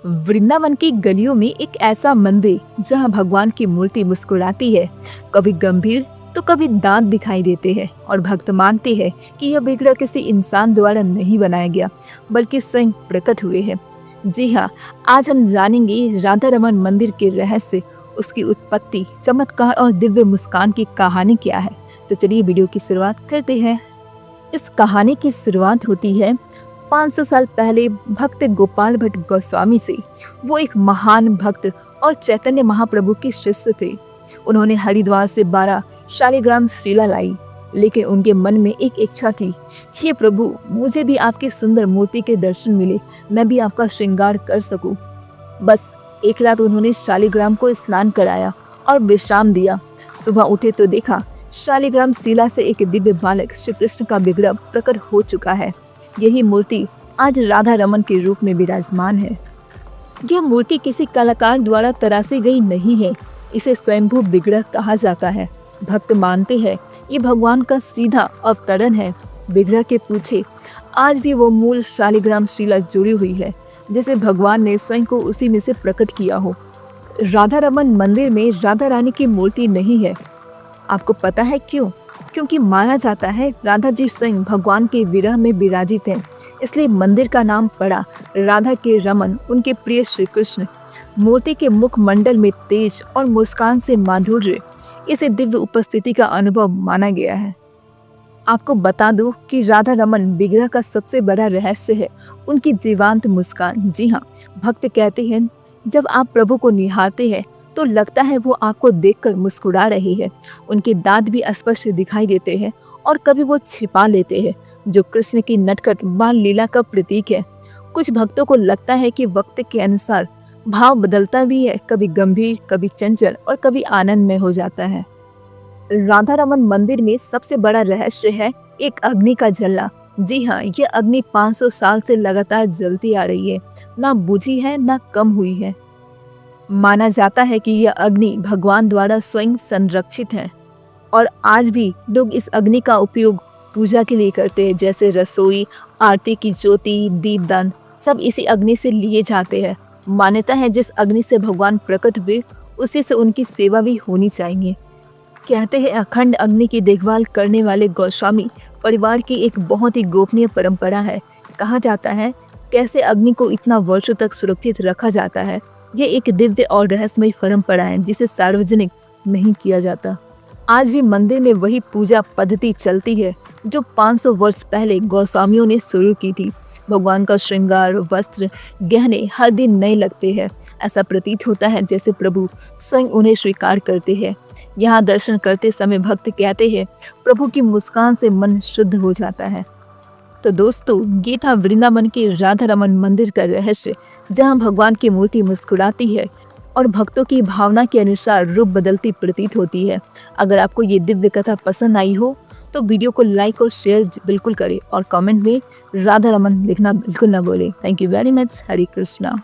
वृंदावन की गलियों में एक ऐसा मंदिर जहां भगवान की मूर्ति मुस्कुराती है, कभी गंभीर तो कभी दांत दिखाई देते हैं और भक्त मानते हैं कि यह विग्रह किसी इंसान द्वारा नहीं बनाया गया बल्कि स्वयं प्रकट हुए हैं। जी हाँ, आज हम जानेंगे राधा रमन मंदिर के रहस्य, उसकी उत्पत्ति, चमत्कार और दिव्य मुस्कान की कहानी क्या है। तो चलिए वीडियो की शुरुआत करते हैं। इस कहानी की शुरुआत होती है 500 साल पहले भक्त गोपाल भट्ट गोस्वामी से। वो एक महान भक्त और चैतन्य महाप्रभु के शिष्य थे। उन्होंने हरिद्वार से 12 शालिग्राम शिला लाई, लेकिन उनके मन में एक इच्छा थी, हे प्रभु, मुझे भी आपकी सुंदर मूर्ति के दर्शन मिले, मैं भी आपका श्रृंगार कर सकूं। बस एक रात उन्होंने शालिग्राम को स्नान कराया और विश्राम दिया। सुबह उठे तो देखा शालिग्राम शिला से एक दिव्य बालक श्री कृष्ण का विग्रह प्रकट हो चुका है। यही मूर्ति आज राधा रमन के रूप में विराजमान है। यह मूर्ति किसी कलाकार द्वारा तराशी गई नहीं है, इसे स्वयंभू विग्रह कहा जाता है। भक्त मानते हैं ये भगवान का सीधा अवतरण है। विग्रह के पीछे आज भी वो मूल शालिग्राम शिला जुड़ी हुई है, जिसे भगवान ने स्वयं को उसी में से प्रकट किया हो। राधा रमन मंदिर में राधा रानी की मूर्ति नहीं है। आपको पता है क्यों? क्योंकि माना जाता है राधा जी स्वयं भगवान के विरह में विराजित हैं, इसलिए मंदिर का नाम पड़ा राधा के रमन, उनके प्रिय श्री कृष्ण। मूर्ति के मुख मंडल में तेज और मुस्कान से माधुर्य, इसे दिव्य उपस्थिति का अनुभव माना गया है। आपको बता दूं कि राधा रमन विग्रह का सबसे बड़ा रहस्य है उनकी जीवंत मुस्कान। जी हाँ, भक्त कहते हैं जब आप प्रभु को निहारते हैं तो लगता है वो आपको देखकर मुस्कुरा रही है। उनके दांत भी स्पष्ट दिखाई देते हैं और कभी वो छिपा लेते हैं, जो कृष्ण की नटखट बाल लीला का प्रतीक है। कुछ भक्तों को लगता है कि वक्त के अनुसार भाव बदलता भी है, कभी गंभीर, कभी चंचल और कभी आनंद में हो जाता है। राधा रमन मंदिर में सबसे बड़ा रहस्य है एक अग्नि का जलना। जी हाँ, ये अग्नि 500 साल से लगातार जलती आ रही है, ना बुझी है ना कम हुई है। माना जाता है कि यह अग्नि भगवान द्वारा स्वयं संरक्षित है और आज भी लोग इस अग्नि का उपयोग पूजा के लिए करते हैं, जैसे रसोई, आरती की ज्योति, दीपदान, सब इसी अग्नि से लिए जाते हैं। मान्यता है जिस अग्नि से भगवान प्रकट हुए उसी से उनकी सेवा भी होनी चाहिए। कहते हैं अखंड अग्नि की देखभाल करने वाले गोस्वामी परिवार की एक बहुत ही गोपनीय परंपरा है। कहा जाता है कैसे अग्नि को इतना वर्षों तक सुरक्षित रखा जाता है। ये एक दिव्य और रहस्यमय परंपरा है जिसे सार्वजनिक नहीं किया जाता। आज भी मंदिर में वही पूजा पद्धति चलती है जो 500 वर्ष पहले गोस्वामियों ने शुरू की थी। भगवान का श्रृंगार, वस्त्र, गहने हर दिन नए लगते हैं। ऐसा प्रतीत होता है जैसे प्रभु स्वयं उन्हें स्वीकार करते हैं। यहाँ दर्शन करते समय भक्त कहते हैं प्रभु की मुस्कान से मन शुद्ध हो जाता है। तो दोस्तों, ये था वृंदावन के राधा रमन मंदिर का रहस्य, जहां भगवान की मूर्ति मुस्कुराती है और भक्तों की भावना के अनुसार रूप बदलती प्रतीत होती है। अगर आपको ये दिव्य कथा पसंद आई हो तो वीडियो को लाइक और शेयर बिल्कुल करें और कमेंट में राधा रमन लिखना बिल्कुल ना भूलें। Thank you very much. Hare Krishna.